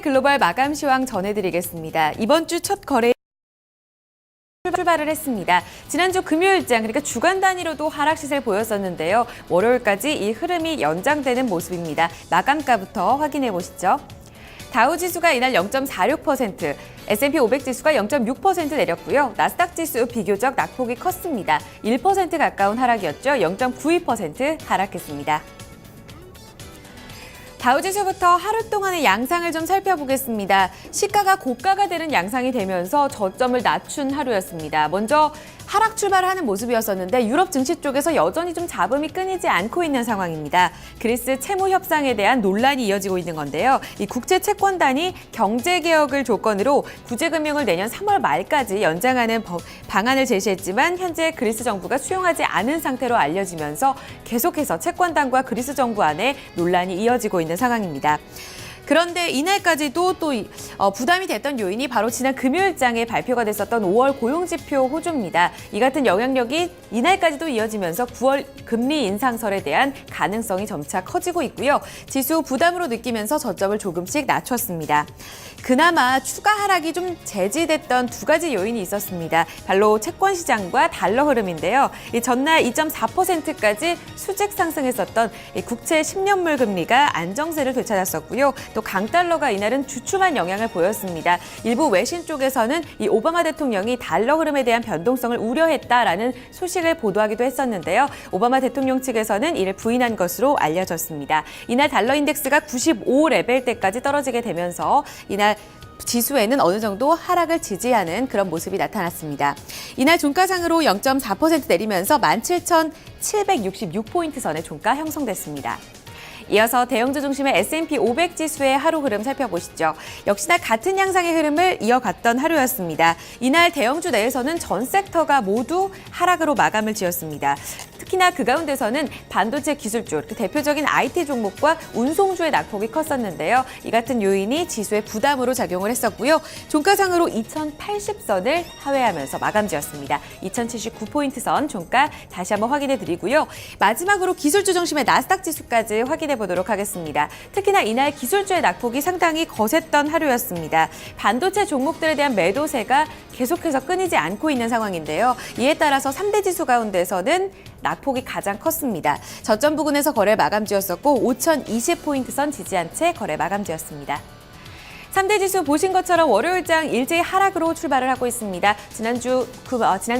글로벌 마감 시황 전해드리겠습니다. 이번 주 첫 거래 출발을 했습니다. 지난주 금요일장, 그러니까 주간 단위로도 하락 시세를 보였었는데요. 월요일까지 이 흐름이 연장되는 모습입니다. 마감가부터 확인해 보시죠. 다우지수가 이날 0.46%, S&P 500 지수가 0.6% 내렸고요. 나스닥 지수 비교적 낙폭이 컸습니다. 1% 가까운 하락이었죠. 0.92% 하락했습니다. 다우지수부터 하루 동안의 양상을 좀 살펴보겠습니다. 시가가 고가가 되는 양상이 되면서 저점을 낮춘 하루였습니다. 먼저 하락 출발하는 모습이었었는데 유럽 증시 쪽에서 여전히 좀 잡음이 끊이지 않고 있는 상황입니다. 그리스 채무 협상에 대한 논란이 이어지고 있는 건데요. 이 국제 채권단이 경제 개혁을 조건으로 구제금융을 내년 3월 말까지 연장하는 방안을 제시했지만 현재 그리스 정부가 수용하지 않은 상태로 알려지면서 계속해서 채권단과 그리스 정부 안에 논란이 이어지고 있는 상황입니다. 그런데 이날까지도 또 부담이 됐던 요인이 바로 지난 금요일장에 발표가 됐었던 5월 고용지표 호조입니다. 이 같은 영향력이 이날까지도 이어지면서 9월 금리 인상설에 대한 가능성이 점차 커지고 있고요. 지수 부담으로 느끼면서 저점을 조금씩 낮췄습니다. 그나마 추가 하락이 좀 제지됐던 두 가지 요인이 있었습니다. 바로 채권 시장과 달러 흐름인데요. 이 전날 2.4%까지 수직 상승했었던 국채 10년물 금리가 안정세를 되찾았었고요. 또 강달러가 이날은 주춤한 영향을 보였습니다. 일부 외신 쪽에서는 이 오바마 대통령이 달러 흐름에 대한 변동성을 우려했다라는 소식을 보도하기도 했었는데요. 오바마 대통령 측에서는 이를 부인한 것으로 알려졌습니다. 이날 달러 인덱스가 95 레벨대까지 떨어지게 되면서 이날 지수에는 어느 정도 하락을 지지하는 그런 모습이 나타났습니다. 이날 종가상으로 0.4% 내리면서 17,766포인트 선의 종가 형성됐습니다. 이어서 대형주 중심의 S&P 500 지수의 하루 흐름 살펴보시죠. 역시나 같은 양상의 흐름을 이어갔던 하루였습니다. 이날 대형주 내에서는 전 섹터가 모두 하락으로 마감을 지었습니다. 특히나 그 가운데서는 반도체 기술주, 대표적인 IT 종목과 운송주의 낙폭이 컸었는데요. 이 같은 요인이 지수의 부담으로 작용을 했었고요. 종가상으로 2,080선을 하회하면서 마감 지었습니다. 2,079포인트 선 종가 다시 한번 확인해 드리고요. 마지막으로 기술주 중심의 나스닥 지수까지 확인해 보도록 하겠습니다. 특히나 이날 기술주의 낙폭이 상당히 거셌던 하루였습니다. 반도체 종목들에 대한 매도세가 계속해서 끊이지 않고 있는 상황인데요. 이에 따라서 3대 지수 가운데서는 낙폭이 가장 컸습니다. 저점 부근에서 거래 마감지였었고 5,020포인트 선 지지한 채 거래 마감지였습니다. 3대 지수 보신 것처럼 월요일장 일제히 하락으로 출발을 하고 있습니다. 지난주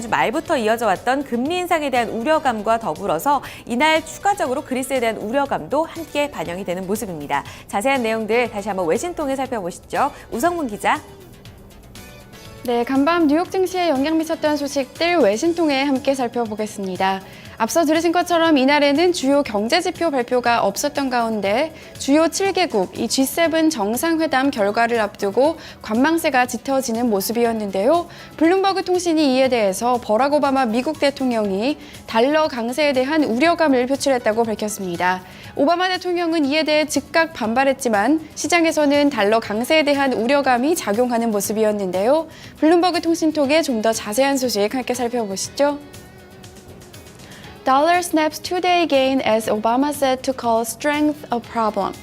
말부터 이어져 왔던 금리 인상에 대한 우려감과 더불어서 이날 추가적으로 그리스에 대한 우려감도 함께 반영이 되는 모습입니다. 자세한 내용들 다시 한번 외신 통해 살펴보시죠. 우성문 기자. 네, 간밤 뉴욕 증시에 영향 미쳤던 소식들 외신 통해 함께 살펴보겠습니다. 앞서 들으신 것처럼 이날에는 주요 경제지표 발표가 없었던 가운데 주요 7개국, 이 G7 정상회담 결과를 앞두고 관망세가 짙어지는 모습이었는데요. 블룸버그 통신이 이에 대해서 버락 오바마 미국 대통령이 달러 강세에 대한 우려감을 표출했다고 밝혔습니다. 오바마 대통령은 이에 대해 즉각 반발했지만 시장에서는 달러 강세에 대한 우려감이 작용하는 모습이었는데요. 블룸버그 통신 통해 좀 더 자세한 소식 함께 살펴보시죠. Dollar snaps two-day gain as Obama said to call strength a problem.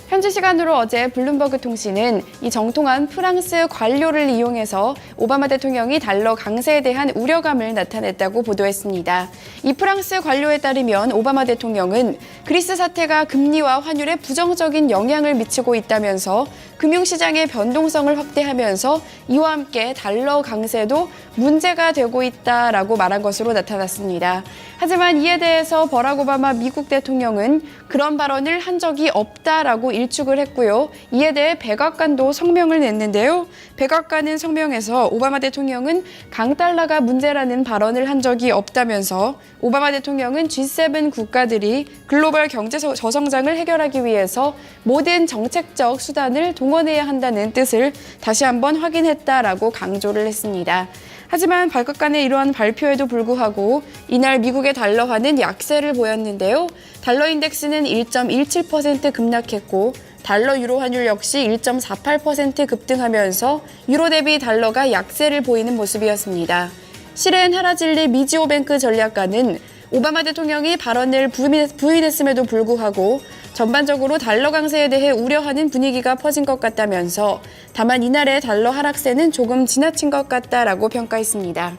현지 시간으로 어제 블룸버그 통신은 이 정통한 프랑스 관료를 이용해서 오바마 대통령이 달러 강세에 대한 우려감을 나타냈다고 보도했습니다. 이 프랑스 관료에 따르면 오바마 대통령은 그리스 사태가 금리와 환율에 부정적인 영향을 미치고 있다면서 금융시장의 변동성을 확대하면서 이와 함께 달러 강세도 문제가 되고 있다라고 말한 것으로 나타났습니다. 하지만 이에 대해서 버락 오바마 미국 대통령은 그런 발언을 한 적이 없다라고 일축을 했고요. 이에 대해 백악관도 성명을 냈는데요. 백악관은 성명에서 오바마 대통령은 강달러가 문제라는 발언을 한 적이 없다면서 오바마 대통령은 G7 국가들이 글로벌 경제 저성장을 해결하기 위해서 모든 정책적 수단을 동원해야 한다는 뜻을 다시 한번 확인했다라고 강조를 했습니다. 하지만 백악관의 이러한 발표에도 불구하고 이날 미국의 달러화는 약세를 보였는데요. 달러 인덱스는 1.17% 급락했고 달러 유로 환율 역시 1.48% 급등하면서 유로 대비 달러가 약세를 보이는 모습이었습니다. 실은 하라질리 미지오뱅크 전략가는 오바마 대통령이 발언을 부인했음에도 불구하고 전반적으로 달러 강세에 대해 우려하는 분위기가 퍼진 것 같다면서 다만 이날의 달러 하락세는 조금 지나친 것 같다라고 평가했습니다.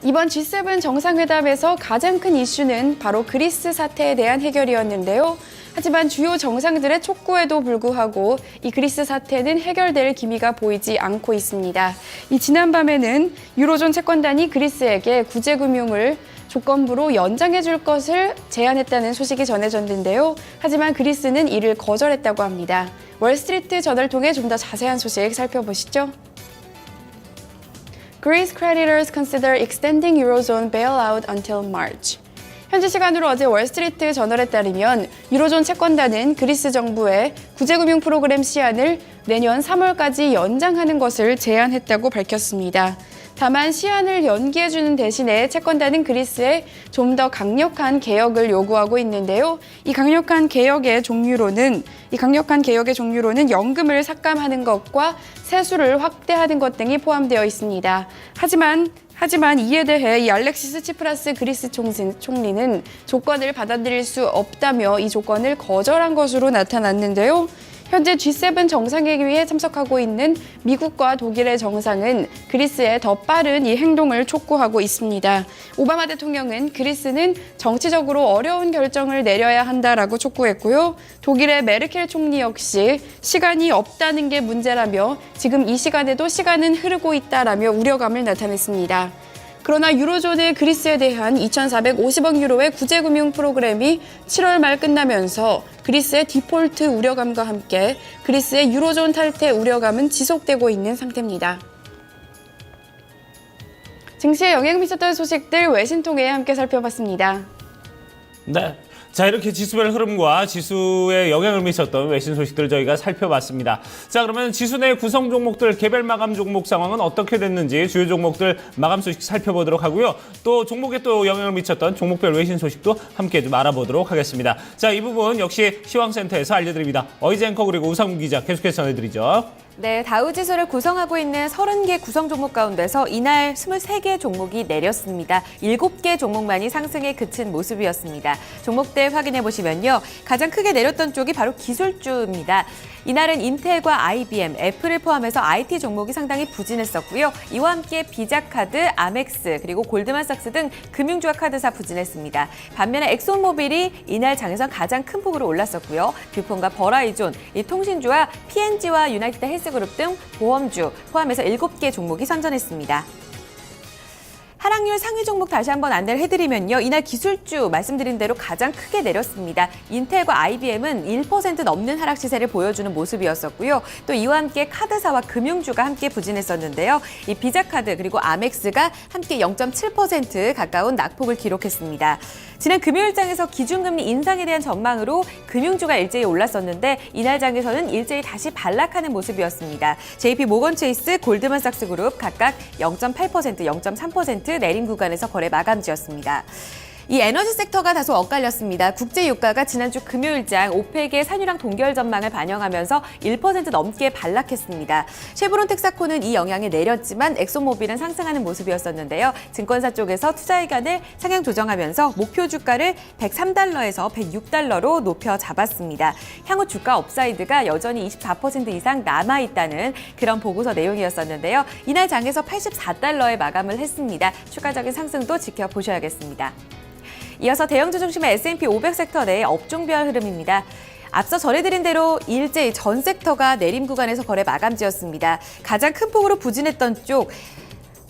이번 G7 정상회담에서 가장 큰 이슈는 바로 그리스 사태에 대한 해결이었는데요. 하지만 주요 정상들의 촉구에도 불구하고 이 그리스 사태는 해결될 기미가 보이지 않고 있습니다. 이 지난밤에는 유로존 채권단이 그리스에게 구제금융을 조건부로 연장해 줄 것을 제안했다는 소식이 전해졌는데요. 하지만 그리스는 이를 거절했다고 합니다. 월스트리트 저널을 통해 좀 더 자세한 소식 살펴보시죠. Greece creditors consider extending Eurozone bailout until March. 현지 시간으로 어제 월스트리트 저널에 따르면 유로존 채권단은 그리스 정부의 구제금융 프로그램 시한을 내년 3월까지 연장하는 것을 제안했다고 밝혔습니다. 다만 시한을 연기해주는 대신에 채권단은 그리스에 좀 더 강력한 개혁을 요구하고 있는데요. 이 강력한 개혁의 종류로는 연금을 삭감하는 것과 세수를 확대하는 것 등이 포함되어 있습니다. 하지만 이에 대해 이 알렉시스 치프라스 그리스 총리는 조건을 받아들일 수 없다며 이 조건을 거절한 것으로 나타났는데요. 현재 G7 정상회의에 참석하고 있는 미국과 독일의 정상은 그리스의 더 빠른 이 행동을 촉구하고 있습니다. 오바마 대통령은 그리스는 정치적으로 어려운 결정을 내려야 한다라고 촉구했고요. 독일의 메르켈 총리 역시 시간이 없다는 게 문제라며 지금 이 시간에도 시간은 흐르고 있다라며 우려감을 나타냈습니다. 그러나 유로존의 그리스에 대한 2,450억 유로의 구제금융 프로그램이 7월 말 끝나면서 그리스의 디폴트 우려감과 함께 그리스의 유로존 탈퇴 우려감은 지속되고 있는 상태입니다. 증시에 영향 미쳤던 소식들 외신 통해 함께 살펴봤습니다. 네. 자, 이렇게 지수별 흐름과 지수에 영향을 미쳤던 외신 소식들을 저희가 살펴봤습니다. 자, 그러면 지수 내 구성 종목들 개별 마감 종목 상황은 어떻게 됐는지 주요 종목들 마감 소식 살펴보도록 하고요. 또 종목에 또 영향을 미쳤던 종목별 외신 소식도 함께 좀 알아보도록 하겠습니다. 자, 이 부분 역시 시황센터에서 알려드립니다. 어이즈 앵커 그리고 우상무 기자 계속해서 전해드리죠. 네, 다우지수를 구성하고 있는 30개 구성 종목 가운데서 이날 23개 종목이 내렸습니다. 7개 종목만이 상승에 그친 모습이었습니다. 종목들 확인해 보시면요. 가장 크게 내렸던 쪽이 바로 기술주입니다. 이날은 인텔과 IBM, 애플을 포함해서 IT 종목이 상당히 부진했었고요. 이와 함께 비자카드, 아멕스, 그리고 골드만삭스 등 금융주와 카드사 부진했습니다. 반면에 엑소모빌이 이날 장에서 가장 큰 폭으로 올랐었고요. 뷰폰과 버라이존, 이 통신주와 P&G와 유나이티드 헬스그룹 등 보험주 포함해서 7개 종목이 선전했습니다. 하락률 상위 종목 다시 한번 안내를 해드리면요. 이날 기술주 말씀드린 대로 가장 크게 내렸습니다. 인텔과 IBM은 1% 넘는 하락 시세를 보여주는 모습이었었고요. 또 이와 함께 카드사와 금융주가 함께 부진했었는데요. 이 비자카드 그리고 아멕스가 함께 0.7% 가까운 낙폭을 기록했습니다. 지난 금요일장에서 기준금리 인상에 대한 전망으로 금융주가 일제히 올랐었는데 이날 장에서는 일제히 다시 반락하는 모습이었습니다. JP모건체이스, 골드만삭스그룹 각각 0.8%, 0.3% 내림 구간에서 거래 마감지였습니다. 이 에너지 섹터가 다소 엇갈렸습니다. 국제 유가가 지난주 금요일장 오펙의 산유량 동결 전망을 반영하면서 1% 넘게 반락했습니다. 쉐브론 텍사코는 이 영향에 내렸지만 엑소모빌은 상승하는 모습이었었는데요. 증권사 쪽에서 투자 의견을 상향 조정하면서 목표 주가를 103달러에서 106달러로 높여 잡았습니다. 향후 주가 업사이드가 여전히 24% 이상 남아있다는 그런 보고서 내용이었었는데요. 이날 장에서 84달러에 마감을 했습니다. 추가적인 상승도 지켜보셔야겠습니다. 이어서 대형주 중심의 S&P 500 섹터 내 업종별 흐름입니다. 앞서 전해드린 대로 일제히 전 섹터가 내림 구간에서 거래 마감지였습니다. 가장 큰 폭으로 부진했던 쪽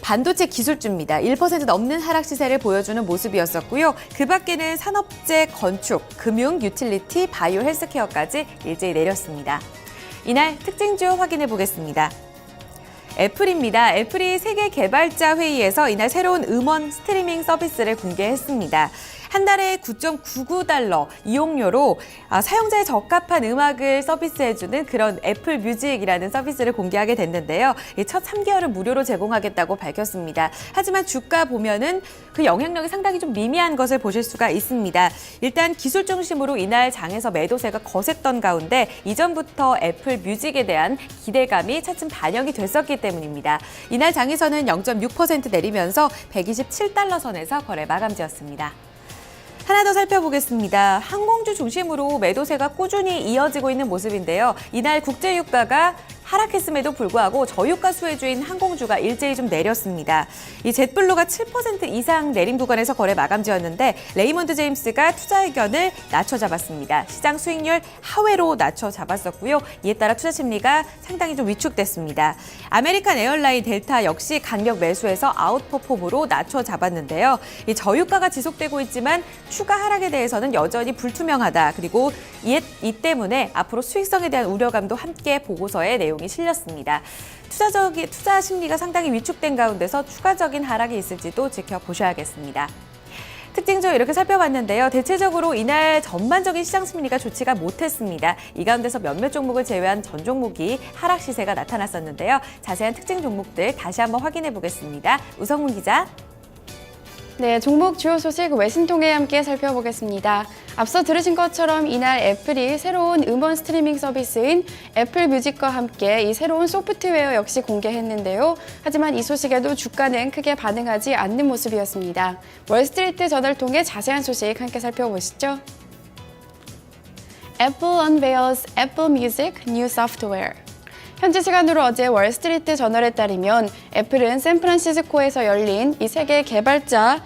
반도체 기술주입니다. 1% 넘는 하락 시세를 보여주는 모습이었었고요. 그 밖에는 산업재, 건축, 금융, 유틸리티, 바이오, 헬스케어까지 일제히 내렸습니다. 이날 특징주 확인해 보겠습니다. 애플입니다. 애플이 세계 개발자 회의에서 이날 새로운 음원 스트리밍 서비스를 공개했습니다. 한 달에 9.99달러 이용료로 사용자에 적합한 음악을 서비스해주는 그런 애플 뮤직이라는 서비스를 공개하게 됐는데요. 첫 3개월은 무료로 제공하겠다고 밝혔습니다. 하지만 주가 보면은 그 영향력이 상당히 좀 미미한 것을 보실 수가 있습니다. 일단 기술 중심으로 이날 장에서 매도세가 거셌던 가운데 이전부터 애플 뮤직에 대한 기대감이 차츰 반영이 됐었기 때문입니다. 이날 장에서는 0.6% 내리면서 127달러 선에서 거래 마감지었습니다. 하나 더 살펴보겠습니다. 항공주 중심으로 매도세가 꾸준히 이어지고 있는 모습인데요. 이날 국제유가가 하락했음에도 불구하고 저유가 수혜주인 항공주가 일제히 좀 내렸습니다. 이 젯블루가 7% 이상 내린 구간에서 거래 마감지었는데 레이먼드 제임스가 투자 의견을 낮춰 잡았습니다. 시장 수익률 하회로 낮춰 잡았었고요. 이에 따라 투자 심리가 상당히 좀 위축됐습니다. 아메리칸 에어라인 델타 역시 강력 매수해서 아웃퍼폼으로 낮춰 잡았는데요. 이 저유가가 지속되고 있지만 추가 하락에 대해서는 여전히 불투명하다. 그리고 이 때문에 앞으로 수익성에 대한 우려감도 함께 보고서에 내용이 실렸습니다. 투자 심리가 상당히 위축된 가운데서 추가적인 하락이 있을지도 지켜보셔야겠습니다. 특징적으로 이렇게 살펴봤는데요. 대체적으로 이날 전반적인 시장 심리가 좋지가 못했습니다. 이 가운데서 몇몇 종목을 제외한 전 종목이 하락 시세가 나타났었는데요. 자세한 특징 종목들 다시 한번 확인해 보겠습니다. 우성문 기자. 네, 종목 주요 소식 외신 통해 함께 살펴보겠습니다. 앞서 들으신 것처럼 이날 애플이 새로운 음원 스트리밍 서비스인 애플 뮤직과 함께 이 새로운 소프트웨어 역시 공개했는데요. 하지만 이 소식에도 주가는 크게 반응하지 않는 모습이었습니다. 월스트리트 저널 통해 자세한 소식 함께 살펴보시죠. Apple unveils Apple Music new software. 현지 시간으로 어제 월스트리트 저널에 따르면 애플은 샌프란시스코에서 열린 이 세계 개발자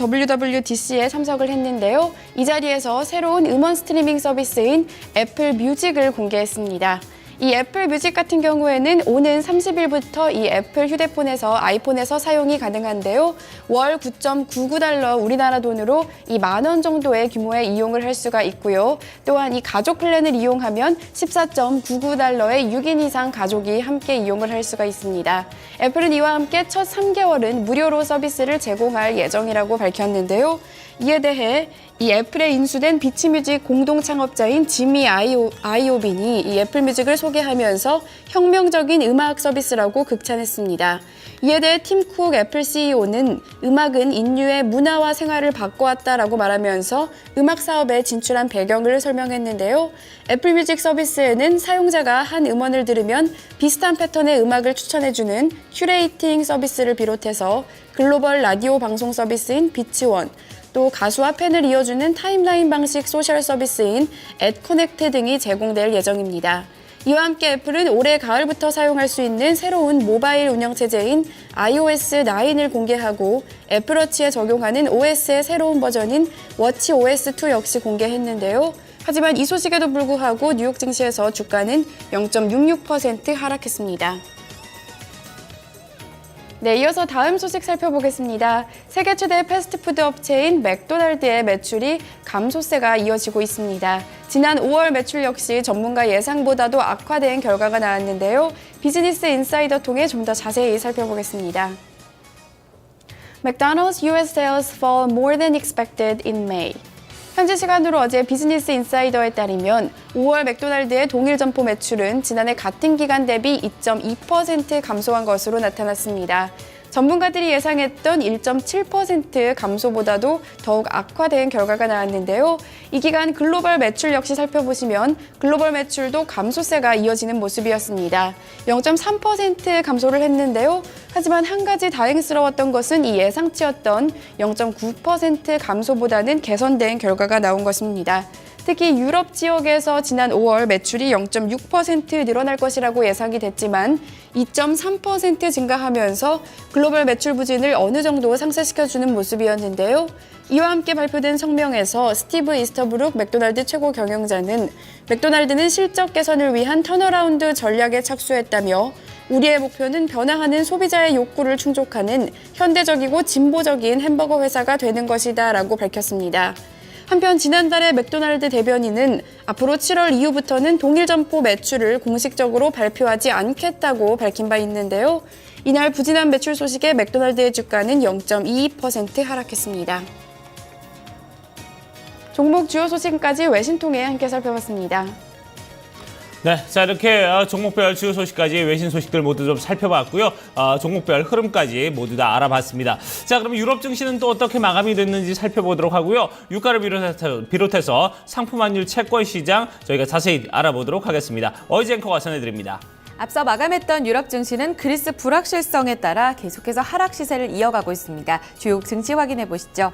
WWDC에 참석을 했는데요. 이 자리에서 새로운 음원 스트리밍 서비스인 애플 뮤직을 공개했습니다. 이 애플 뮤직 같은 경우에는 오는 30일부터 이 애플 휴대폰에서 아이폰에서 사용이 가능한데요. 월 9.99달러 우리나라 돈으로 이 10,000원 정도의 규모의 이용을 할 수가 있고요. 또한 이 가족 플랜을 이용하면 14.99달러의 6인 이상 가족이 함께 이용을 할 수가 있습니다. 애플은 이와 함께 첫 3개월은 무료로 서비스를 제공할 예정이라고 밝혔는데요. 이에 대해 이 애플에 인수된 비치뮤직 공동 창업자인 지미 아이오빈이 이 애플 뮤직을 소개하면서 혁명적인 음악 서비스라고 극찬했습니다. 이에 대해 팀 쿡 애플 CEO는 음악은 인류의 문화와 생활을 바꿔왔다라고 말하면서 음악 사업에 진출한 배경을 설명했는데요. 애플 뮤직 서비스에는 사용자가 한 음원을 들으면 비슷한 패턴의 음악을 추천해주는 큐레이팅 서비스를 비롯해서 글로벌 라디오 방송 서비스인 비치원, 또 가수와 팬을 이어주는 타임라인 방식 소셜 서비스인 앳커넥트 등이 제공될 예정입니다. 이와 함께 애플은 올해 가을부터 사용할 수 있는 새로운 모바일 운영체제인 iOS 9을 공개하고 애플워치에 적용하는 OS의 새로운 버전인 워치OS2 역시 공개했는데요. 하지만 이 소식에도 불구하고 뉴욕 증시에서 주가는 0.66% 하락했습니다. 네, 이어서 다음 소식 살펴보겠습니다. 세계 최대 패스트푸드 업체인 맥도날드의 매출이 감소세가 이어지고 있습니다. 지난 5월 매출 역시 전문가 예상보다도 악화된 결과가 나왔는데요. 비즈니스 인사이더 통해 좀 더 자세히 살펴보겠습니다. McDonald's US sales fall more than expected in May. 현지 시간으로 어제 비즈니스 인사이더에 따르면 5월 맥도날드의 동일 점포 매출은 지난해 같은 기간 대비 2.2% 감소한 것으로 나타났습니다. 전문가들이 예상했던 1.7% 감소보다도 더욱 악화된 결과가 나왔는데요. 이 기간 글로벌 매출 역시 살펴보시면 글로벌 매출도 감소세가 이어지는 모습이었습니다. 0.3% 감소를 했는데요. 하지만 한 가지 다행스러웠던 것은 이 예상치였던 0.9% 감소보다는 개선된 결과가 나온 것입니다. 특히 유럽 지역에서 지난 5월 매출이 0.6% 늘어날 것이라고 예상이 됐지만 2.3% 증가하면서 글로벌 매출 부진을 어느 정도 상쇄시켜주는 모습이었는데요. 이와 함께 발표된 성명에서 스티브 이스터브룩 맥도날드 최고 경영자는 맥도날드는 실적 개선을 위한 턴어라운드 전략에 착수했다며 우리의 목표는 변화하는 소비자의 욕구를 충족하는 현대적이고 진보적인 햄버거 회사가 되는 것이다 라고 밝혔습니다. 한편 지난달에 맥도날드 대변인은 앞으로 7월 이후부터는 동일 점포 매출을 공식적으로 발표하지 않겠다고 밝힌 바 있는데요. 이날 부진한 매출 소식에 맥도날드의 주가는 0.22% 하락했습니다. 종목 주요 소식까지 외신 통해 함께 살펴봤습니다. 네, 자 이렇게 종목별 주요 소식까지 외신 소식들 모두 좀 살펴봤고요. 종목별 흐름까지 모두 다 알아봤습니다. 자, 그럼 유럽 증시는 또 어떻게 마감이 됐는지 살펴보도록 하고요. 유가를 비롯해서 상품 환율 채권 시장 저희가 자세히 알아보도록 하겠습니다. 어이지 앵커가 전해드립니다. 앞서 마감했던 유럽 증시는 그리스 불확실성에 따라 계속해서 하락 시세를 이어가고 있습니다. 주요 증시 확인해 보시죠.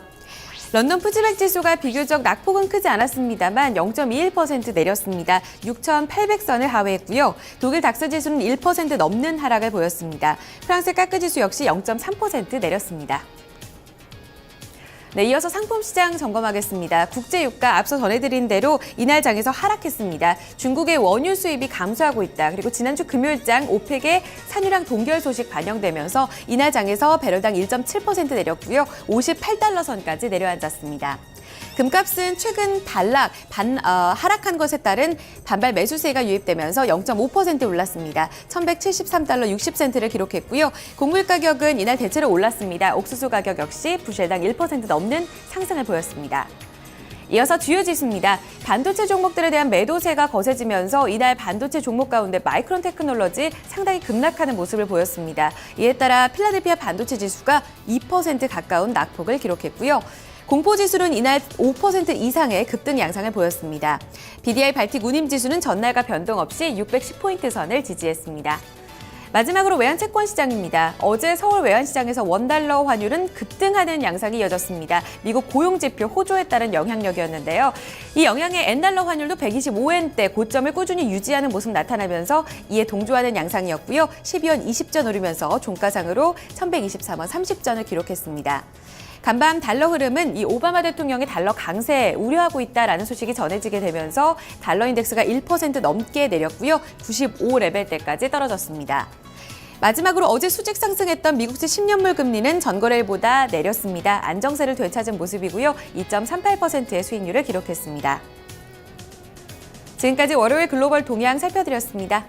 런던 푸지백 지수가 비교적 낙폭은 크지 않았습니다만 0.21% 내렸습니다. 6,800선을 하회했고요. 독일 닥스 지수는 1% 넘는 하락을 보였습니다. 프랑스 까크 지수 역시 0.3% 내렸습니다. 네, 이어서 상품 시장 점검하겠습니다. 국제 유가 앞서 전해드린 대로 이날 장에서 하락했습니다. 중국의 원유 수입이 감소하고 있다. 그리고 지난주 금요일장 오펙의 산유량 동결 소식 반영되면서 이날 장에서 배럴당 1.7% 내렸고요. 58달러 선까지 내려앉았습니다. 금값은 최근 하락한 것에 따른 반발 매수세가 유입되면서 0.5% 올랐습니다. 1,173달러 60센트를 기록했고요. 곡물 가격은 이날 대체로 올랐습니다. 옥수수 가격 역시 부실당 1% 넘는 상승을 보였습니다. 이어서 주요 지수입니다. 반도체 종목들에 대한 매도세가 거세지면서 이날 반도체 종목 가운데 마이크론 테크놀로지 상당히 급락하는 모습을 보였습니다. 이에 따라 필라델피아 반도체 지수가 2% 가까운 낙폭을 기록했고요. 공포지수는 이날 5% 이상의 급등 양상을 보였습니다. BDI 발틱 운임지수는 전날과 변동 없이 610포인트 선을 지지했습니다. 마지막으로 외환채권 시장입니다. 어제 서울 외환시장에서 원달러 환율은 급등하는 양상이 이어졌습니다. 미국 고용지표 호조에 따른 영향력이었는데요. 이 영향에 N달러 환율도 125엔대 고점을 꾸준히 유지하는 모습 나타나면서 이에 동조하는 양상이었고요. 12원 20전 오르면서 종가상으로 1123원 30전을 기록했습니다. 간밤 달러 흐름은 이 오바마 대통령의 달러 강세 우려하고 있다라는 소식이 전해지게 되면서 달러 인덱스가 1% 넘게 내렸고요. 95레벨대까지 떨어졌습니다. 마지막으로 어제 수직 상승했던 미국채 10년물 금리는 전거래일보다 내렸습니다. 안정세를 되찾은 모습이고요. 2.38%의 수익률을 기록했습니다. 지금까지 월요일 글로벌 동향 살펴드렸습니다.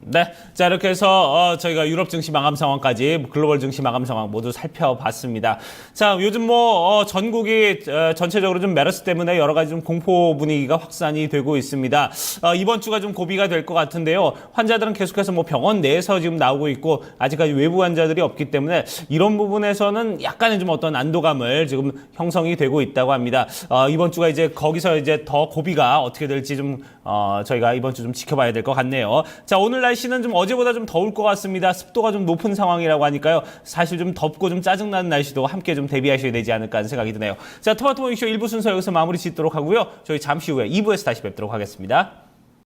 네, 자 이렇게 해서 저희가 유럽 증시 마감 상황까지 글로벌 증시 마감 상황 모두 살펴봤습니다. 자, 요즘 전국이 전체적으로 좀 메르스 때문에 여러 가지 좀 공포 분위기가 확산이 되고 있습니다. 이번 주가 좀 고비가 될 것 같은데요. 환자들은 계속해서 병원 내에서 지금 나오고 있고 아직까지 외부 환자들이 없기 때문에 이런 부분에서는 약간의 좀 어떤 안도감을 지금 형성이 되고 있다고 합니다. 이번 주가 이제 거기서 이제 더 고비가 어떻게 될지 좀 저희가 이번 주 좀 지켜봐야 될 것 같네요. 자, 오늘 날씨는 좀 어제보다 좀 더울 것 같습니다. 습도가 좀 높은 상황이라고 하니까요. 사실 좀 덥고 좀 짜증나는 날씨도 함께 좀 대비하셔야 되지 않을까 하는 생각이 드네요. 자, 토마토 모닝쇼 1부 순서 여기서 마무리 짓도록 하고요. 저희 잠시 후에 2부에서 다시 뵙도록 하겠습니다.